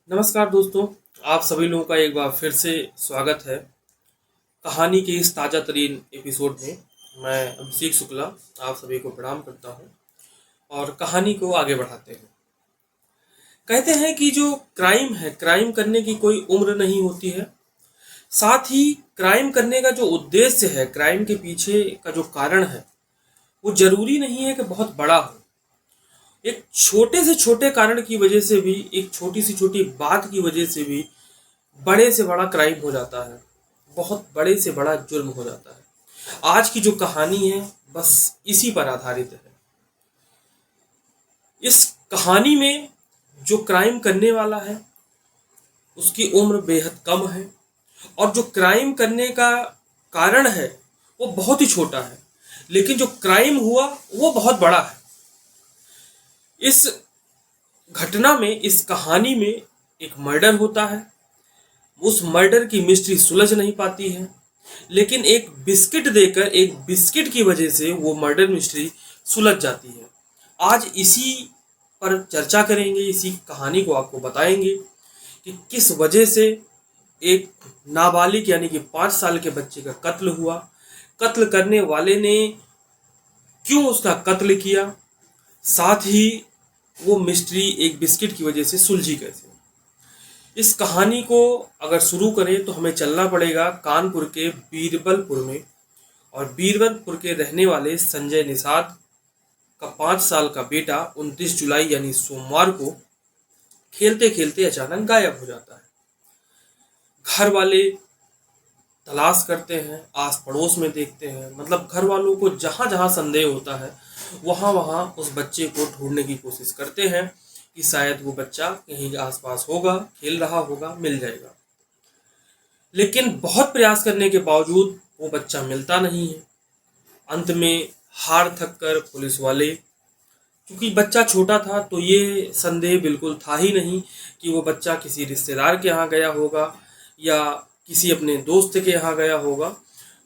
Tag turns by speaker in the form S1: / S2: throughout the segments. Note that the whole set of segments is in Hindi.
S1: नमस्कार दोस्तों, आप सभी लोगों का एक बार फिर से स्वागत है कहानी के इस ताज़ा तरीन एपिसोड में। मैं अभिषेक शुक्ला आप सभी को प्रणाम करता हूं और कहानी को आगे बढ़ाते हैं। कहते हैं कि जो क्राइम है, क्राइम करने की कोई उम्र नहीं होती है। साथ ही क्राइम करने का जो उद्देश्य है, क्राइम के पीछे का जो कारण है, वो जरूरी नहीं है कि बहुत बड़ा हो। एक छोटे से छोटे कारण की वजह से भी, एक छोटी सी छोटी बात की वजह से भी बड़े से बड़ा क्राइम हो जाता है, बहुत बड़े से बड़ा जुर्म हो जाता है। आज की जो कहानी है बस इसी पर आधारित है। इस कहानी में जो क्राइम करने वाला है उसकी उम्र बेहद कम है और जो क्राइम करने का कारण है वो बहुत ही छोटा है, लेकिन जो क्राइम हुआ वो बहुत बड़ा है। इस घटना में, इस कहानी में एक मर्डर होता है। उस मर्डर की मिस्ट्री सुलझ नहीं पाती है, लेकिन एक बिस्किट देकर, एक बिस्किट की वजह से वो मर्डर मिस्ट्री सुलझ जाती है। आज इसी पर चर्चा करेंगे, इसी कहानी को आपको बताएंगे कि किस वजह से एक नाबालिग यानी कि 5 साल के बच्चे का कत्ल हुआ, कत्ल करने वाले ने क्यों उसका कत्ल किया, साथ ही वो मिस्ट्री एक बिस्किट की वजह से सुलझी कैसे। इस कहानी को अगर शुरू करें तो हमें चलना पड़ेगा कानपुर के बीरबलपुर में। और बीरबलपुर के रहने वाले संजय निषाद का 5 साल का बेटा 29 जुलाई यानी सोमवार को खेलते खेलते अचानक गायब हो जाता है। घर वाले तलाश करते हैं, आस पड़ोस में देखते हैं, मतलब घर वालों को जहां जहां संदेह होता है वहां वहां उस बच्चे को ढूंढने की कोशिश करते हैं कि शायद वो बच्चा कहीं आसपास होगा, खेल रहा होगा, मिल जाएगा। लेकिन बहुत प्रयास करने के बावजूद वो बच्चा मिलता नहीं है। अंत में हार थक कर पुलिस वाले, क्योंकि बच्चा छोटा था तो ये संदेह बिल्कुल था ही नहीं कि वो बच्चा किसी रिश्तेदार के यहाँ गया होगा या किसी अपने दोस्त के यहाँ गया होगा।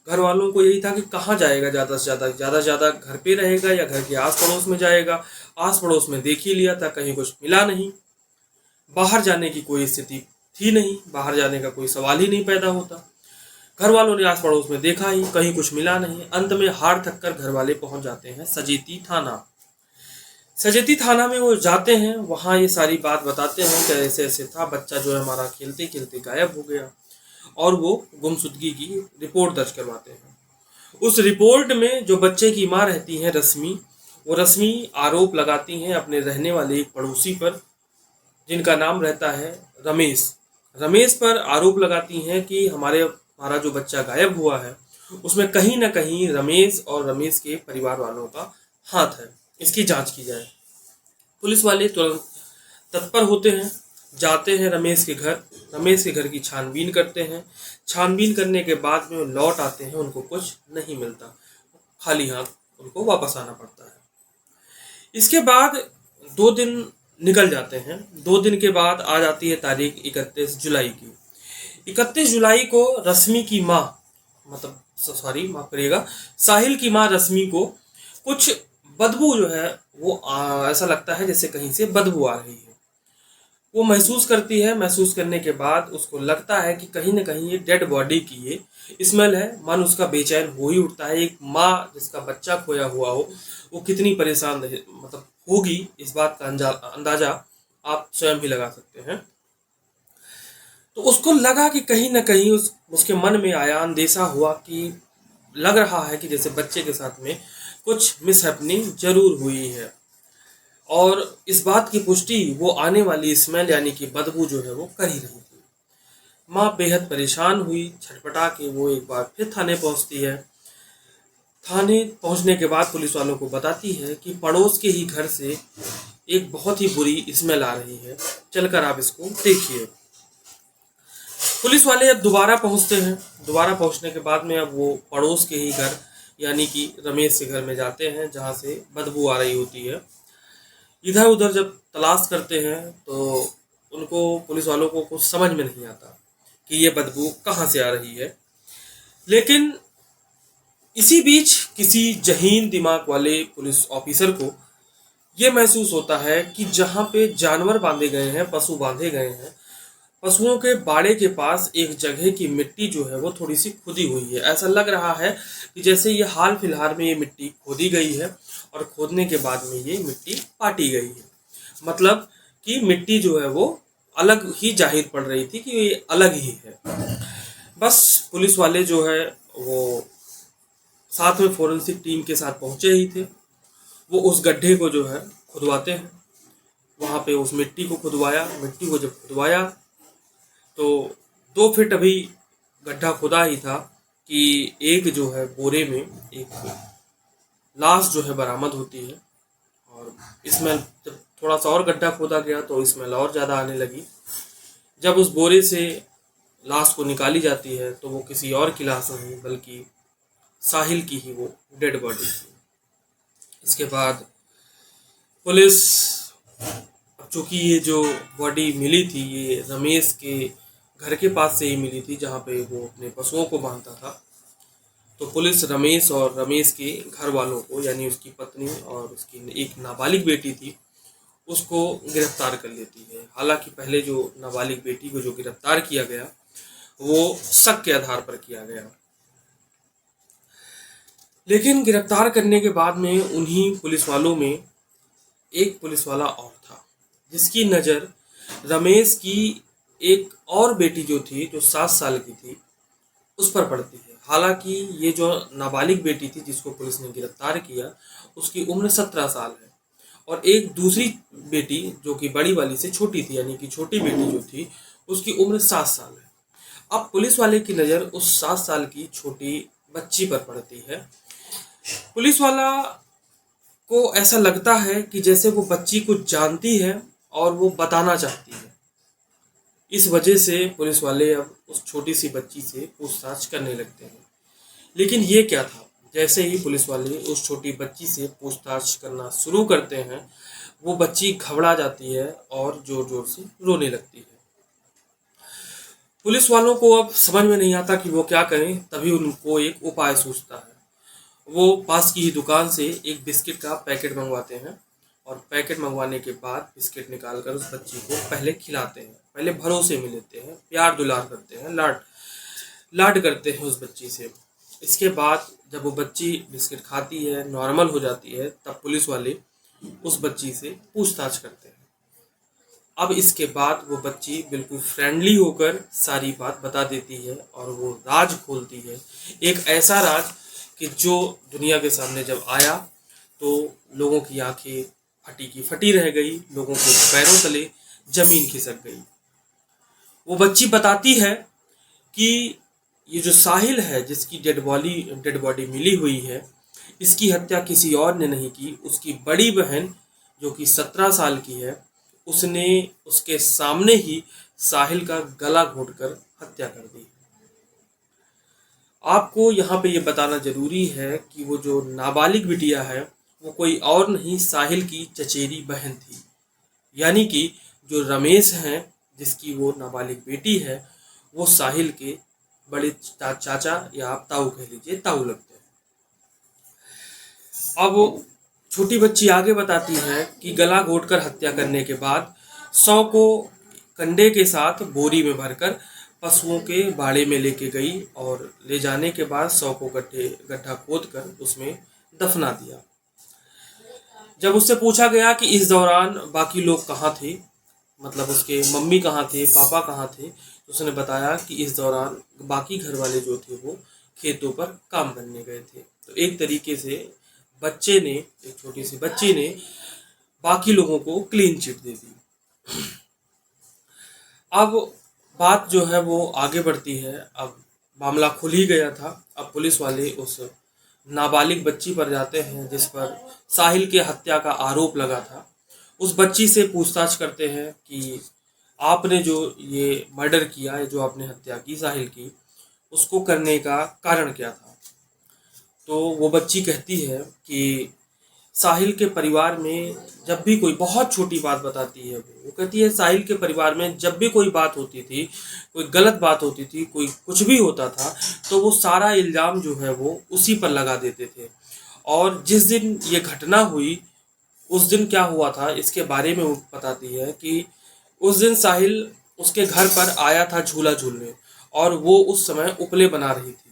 S1: घर वालों को यही था कि कहाँ जाएगा, ज़्यादा घर पे रहेगा या घर के आस पड़ोस में जाएगा। आस पड़ोस में देख ही लिया था, कहीं कुछ मिला नहीं। बाहर जाने की कोई स्थिति थी नहीं, बाहर जाने का कोई सवाल ही नहीं पैदा होता। घर वालों ने आस पड़ोस में देखा ही, कहीं कुछ मिला नहीं। अंत में हार थक कर घर वाले पहुंच जाते हैं सजेती थाना। सजेती थाना में वो जाते हैं, वहां ये सारी बात बताते हैं कि ऐसे ऐसे था, बच्चा जो है हमारा खेलते खेलते गायब हो गया, और वो गुमशुदगी की रिपोर्ट दर्ज करवाते हैं। उस रिपोर्ट में जो बच्चे की माँ रहती है रश्मि, वो रश्मि आरोप लगाती हैं अपने रहने वाले एक पड़ोसी पर, जिनका नाम रहता है रमेश। रमेश पर आरोप लगाती हैं कि हमारा जो बच्चा गायब हुआ है उसमें कहीं ना कहीं रमेश और रमेश के परिवार वालों का हाथ है, इसकी जांच की जाए। पुलिस वाले तुरंत तत्पर होते हैं, जाते हैं रमेश के घर। रमेश के घर की छानबीन करते हैं। छानबीन करने के बाद में वो लौट आते हैं, उनको कुछ नहीं मिलता, खाली हाथ उनको वापस आना पड़ता है। इसके बाद 2 दिन निकल जाते हैं। 2 दिन के बाद आ जाती है तारीख 31 जुलाई की। 31 जुलाई को रश्मि की माँ, मतलब सॉरी माफ करिएगा, साहिल की माँ रश्मि को कुछ बदबू जो है वो ऐसा लगता है जैसे कहीं से बदबू आ रही है। वो महसूस करती है। महसूस करने के बाद उसको लगता है कि कहीं ना कहीं ये डेड बॉडी की ये स्मेल है। मन उसका बेचैन हो ही उठता है। एक माँ जिसका बच्चा खोया हुआ हो वो कितनी परेशान मतलब होगी, इस बात का अंदाजा आप स्वयं ही लगा सकते हैं। तो उसको लगा कि कहीं ना कहीं उसके मन में आया, अंदेशा हुआ कि लग रहा है कि जैसे बच्चे के साथ में कुछ मिसहैपनिंग जरूर हुई है। और इस बात की पुष्टि वो आने वाली स्मेल यानी कि बदबू जो है वो कर ही रही थी। माँ बेहद परेशान हुई, छटपटा के वो एक बार फिर थाने पहुंचती है। थाने पहुंचने के बाद पुलिस वालों को बताती है कि पड़ोस के ही घर से एक बहुत ही बुरी स्मेल आ रही है, चलकर आप इसको देखिए। पुलिस वाले अब दोबारा पहुंचते हैं। दोबारा पहुंचने के बाद में अब वो पड़ोस के ही घर यानी कि रमेश के घर में जाते हैं, जहाँ से बदबू आ रही होती है। इधर उधर जब तलाश करते हैं तो उनको, पुलिस वालों को कुछ समझ में नहीं आता कि ये बदबू कहाँ से आ रही है। लेकिन इसी बीच किसी जहीन दिमाग वाले पुलिस ऑफिसर को ये महसूस होता है कि जहाँ पे जानवर बांधे गए हैं, पशु बांधे गए हैं, पशुओं के बाड़े के पास एक जगह की मिट्टी जो है वो थोड़ी सी खुदी हुई है। ऐसा लग रहा है कि जैसे ये हाल फिलहाल में ये मिट्टी खोदी गई है और खोदने के बाद में ये मिट्टी पाटी गई है। मतलब कि मिट्टी जो है वो अलग ही जाहिर पड़ रही थी कि ये अलग ही है। बस पुलिस वाले जो है वो साथ में फोरेंसिक टीम के साथ पहुंचे ही थे। वो उस गड्ढे को जो है खुदवाते हैं। वहां पे उस मिट्टी को खुदवाया। मिट्टी को जब खुदवाया तो 2 फीट अभी गड्ढा खुदा ही था कि एक जो है बोरे में एक लाश जो है बरामद होती है। और स्मेल जब थोड़ा सा और गड्ढा खोदा गया तो स्मेल और ज़्यादा आने लगी। जब उस बोरे से लाश को निकाली जाती है तो वो किसी और की लाश नहीं बल्कि साहिल की ही वो डेड बॉडी थी। इसके बाद पुलिस, अब चूंकि ये जो बॉडी मिली थी ये रमेश के घर के पास से ही मिली थी जहाँ पे वो अपने पशुओं को बांधता था, तो पुलिस रमेश और रमेश के घर वालों को यानी उसकी पत्नी और उसकी एक नाबालिग बेटी थी उसको गिरफ्तार कर लेती है। हालांकि पहले जो नाबालिग बेटी को जो गिरफ्तार किया गया वो शक के आधार पर किया गया, लेकिन गिरफ्तार करने के बाद में उन्हीं पुलिस वालों में एक पुलिस वाला और था जिसकी नज़र रमेश की एक और बेटी जो थी जो 7 साल की थी उस पर पड़ती है। हालांकि ये जो नाबालिग बेटी थी जिसको पुलिस ने गिरफ्तार किया उसकी उम्र 17 साल है और एक दूसरी बेटी जो कि बड़ी वाली से छोटी थी यानी कि छोटी बेटी जो थी उसकी उम्र 7 साल है। अब पुलिस वाले की नज़र उस 7 साल की छोटी बच्ची पर पड़ती है। पुलिस वाला को ऐसा लगता है कि जैसे वो बच्ची कुछ जानती है और वो बताना चाहती है। इस वजह से पुलिस वाले अब उस छोटी सी बच्ची से पूछताछ करने लगते हैं। लेकिन ये क्या था, जैसे ही पुलिस वाले उस छोटी बच्ची से पूछताछ करना शुरू करते हैं वो बच्ची घबरा जाती है और जोर जोर से रोने लगती है। पुलिस वालों को अब समझ में नहीं आता कि वो क्या करें। तभी उनको एक उपाय सूझता है। वो पास की ही दुकान से एक बिस्किट का पैकेट मंगवाते हैं और पैकेट मंगवाने के बाद बिस्किट निकालकर उस बच्ची को पहले खिलाते हैं। पहले भरोसे में लेते हैं, प्यार दुलार करते हैं, लाड लाड करते हैं उस बच्ची से। इसके बाद जब वो बच्ची बिस्किट खाती है, नॉर्मल हो जाती है, तब पुलिस वाले उस बच्ची से पूछताछ करते हैं। अब इसके बाद वो बच्ची बिल्कुल फ्रेंडली होकर सारी बात बता देती है और वो राज खोलती है। एक ऐसा राज कि जो दुनिया के सामने जब आया तो लोगों की आंखें फटी की फटी रह गई, लोगों के पैरों तले जमीन खिसक गई। वो बच्ची बताती है कि ये जो साहिल है जिसकी डेड बॉडी मिली हुई है, इसकी हत्या किसी और ने नहीं की। उसकी बड़ी बहन जो कि 17 साल की है उसने उसके सामने ही साहिल का गला घोंटकर हत्या कर दी। आपको यहाँ पे ये बताना जरूरी है कि वो जो नाबालिग बिटिया है वो कोई और नहीं साहिल की चचेरी बहन थी। यानी कि जो रमेश हैं जिसकी वो नाबालिग बेटी है वो साहिल के बड़े चाचा या आप ताऊ कह लीजिए, ताऊ लगते हैं। अब छोटी बच्ची आगे बताती है कि गला घोंटकर हत्या करने के बाद 100 को कंडे के साथ बोरी में भरकर पशुओं के बाड़े में लेके गई और ले जाने के बाद 100 को गड्ढा खोद कर उसमें दफना दिया। जब उससे पूछा गया कि इस दौरान बाकी लोग कहाँ थे, मतलब उसके मम्मी कहाँ थे, पापा कहाँ थे, तो उसने बताया कि इस दौरान बाकी घर वाले जो थे वो खेतों पर काम करने गए थे। तो एक तरीके से बच्चे ने, एक छोटी सी बच्ची ने बाकी लोगों को क्लीन चिट दे दी। अब बात जो है वो आगे बढ़ती है। अब मामला खुल ही गया था। अब पुलिस वाले उस नाबालिग बच्ची पर जाते हैं जिस पर साहिल के हत्या का आरोप लगा था। उस बच्ची से पूछताछ करते हैं कि आपने जो ये मर्डर किया, जो आपने हत्या की साहिल की, उसको करने का कारण क्या था। तो वो बच्ची कहती है कि साहिल के परिवार में जब भी कोई, बहुत छोटी बात बताती है वो कहती है साहिल के परिवार में जब भी कोई बात होती थी, कोई गलत बात होती थी, कोई कुछ भी होता था तो वो सारा इल्ज़ाम जो है वो उसी पर लगा देते थे। और जिस दिन ये घटना हुई उस दिन क्या हुआ था इसके बारे में वो बताती है कि उस दिन साहिल उसके घर पर आया था झूला झूलने, और वो उस समय उपले बना रही थी।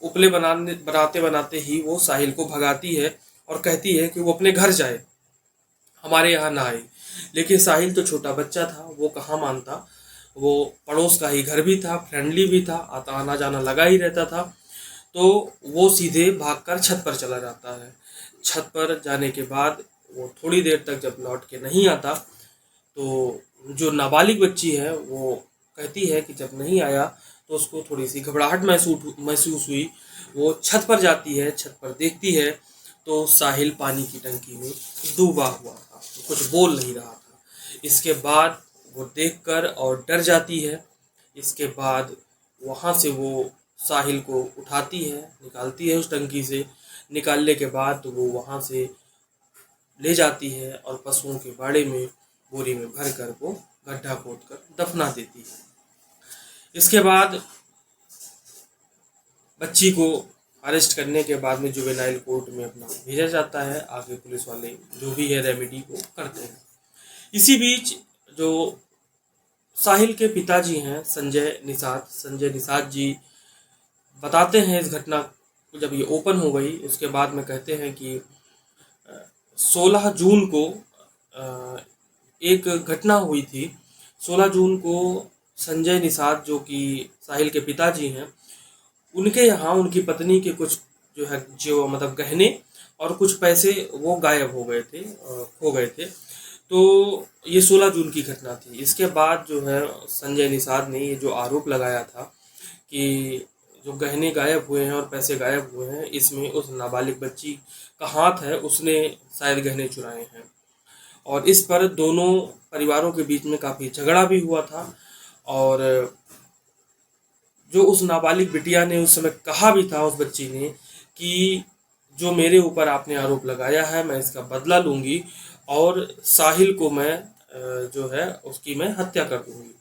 S1: उपले बनाते बनाते ही वो साहिल को भगाती है और कहती है कि वो अपने घर जाए, हमारे यहाँ ना आए। लेकिन साहिल तो छोटा बच्चा था, वो कहाँ मानता। वो पड़ोस का ही घर भी था, फ्रेंडली भी था, आता आना जाना लगा ही रहता था। तो वो सीधे भागकर छत पर चला जाता है। छत पर जाने के बाद वो थोड़ी देर तक जब लौट के नहीं आता, तो जो नाबालिग बच्ची है वो कहती है कि जब नहीं आया तो उसको थोड़ी सी घबराहट महसूस हुई। वो छत पर जाती है, छत पर देखती है तो साहिल पानी की टंकी में डूबा हुआ था, कुछ बोल नहीं रहा था। इसके बाद वो देखकर और डर जाती है। इसके बाद वहाँ से वो साहिल को उठाती है, निकालती है उस टंकी से। निकालने के बाद वो वहाँ से ले जाती है और पशुओं के बाड़े में बोरी में भर कर वो गड्ढा खोद कर दफना देती है। इसके बाद बच्ची को अरेस्ट करने के बाद में जुवेनाइल कोर्ट में अपना भेजा जाता है। आगे पुलिस वाले जो भी है रेमेडी को करते हैं। इसी बीच जो साहिल के पिताजी हैं संजय निषाद जी बताते हैं इस घटना को। जब ये ओपन हो गई उसके बाद में कहते हैं कि 16 जून को एक घटना हुई थी। 16 जून को संजय निषाद जो कि साहिल के पिताजी हैं, उनके यहाँ उनकी पत्नी के कुछ जो मतलब गहने और कुछ पैसे वो गायब हो गए थे, खो गए थे। तो ये 16 जून की घटना थी। इसके बाद जो है संजय निषाद ने ये जो आरोप लगाया था कि जो गहने गायब हुए हैं और पैसे गायब हुए हैं, इसमें उस नाबालिग बच्ची का हाथ है, उसने शायद गहने चुराए हैं। और इस पर दोनों परिवारों के बीच में काफ़ी झगड़ा भी हुआ था। और जो उस नाबालिग बिटिया ने उस समय कहा भी था, उस बच्ची ने, कि जो मेरे ऊपर आपने आरोप लगाया है मैं इसका बदला लूँगी और साहिल को मैं जो है उसकी मैं हत्या कर दूँगी।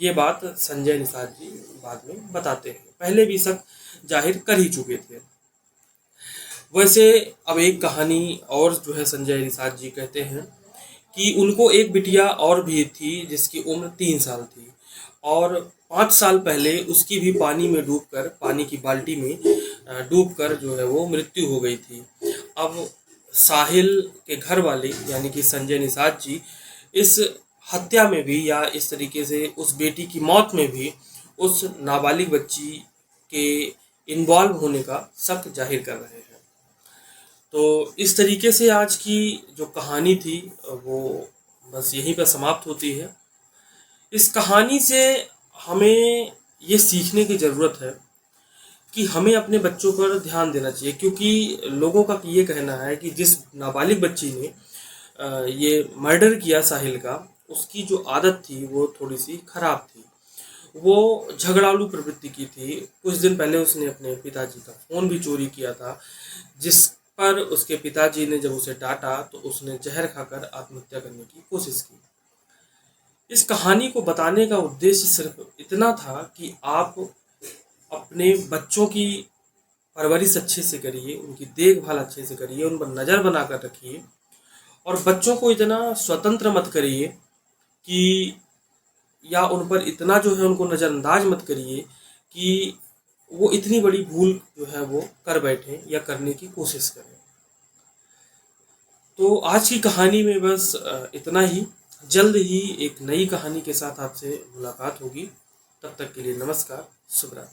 S1: ये बात संजय निषाद जी बाद में बताते हैं, पहले भी शक जाहिर कर ही चुके थे। वैसे अब एक कहानी और जो है संजय निषाद जी कहते हैं कि उनको एक बिटिया और भी थी जिसकी उम्र 3 साल थी, और 5 साल पहले उसकी भी पानी में डूबकर, पानी की बाल्टी में डूबकर जो है वो मृत्यु हो गई थी। अब साहिल के घर वाले यानी कि संजय निषाद जी इस हत्या में भी या इस तरीके से उस बेटी की मौत में भी उस नाबालिग बच्ची के इन्वॉल्व होने का शक जाहिर कर रहे हैं। तो इस तरीके से आज की जो कहानी थी वो बस यहीं पर समाप्त होती है। इस कहानी से हमें ये सीखने की ज़रूरत है कि हमें अपने बच्चों पर ध्यान देना चाहिए, क्योंकि लोगों का ये कहना है कि जिस नाबालिग बच्ची ने ये मर्डर किया साहिल का, उसकी जो आदत थी वो थोड़ी सी खराब थी। वो झगड़ालू प्रवृत्ति की थी। कुछ दिन पहले उसने अपने पिताजी का फ़ोन भी चोरी किया था, जिस पर उसके पिताजी ने जब उसे डांटा तो उसने जहर खाकर आत्महत्या करने की कोशिश की। इस कहानी को बताने का उद्देश्य सिर्फ इतना था कि आप अपने बच्चों की परवरिश अच्छे से करिए, उनकी देखभाल अच्छे से करिए, उन पर नज़र बनाकर रखिए, और बच्चों को इतना स्वतंत्र मत करिए कि या उन पर इतना जो है उनको नज़रअंदाज मत करिए कि वो इतनी बड़ी भूल जो है वो कर बैठें या करने की कोशिश करें। तो आज की कहानी में बस इतना ही। जल्द ही एक नई कहानी के साथ आपसे मुलाकात होगी। तब तक के लिए नमस्कार, शुभ रात्रि।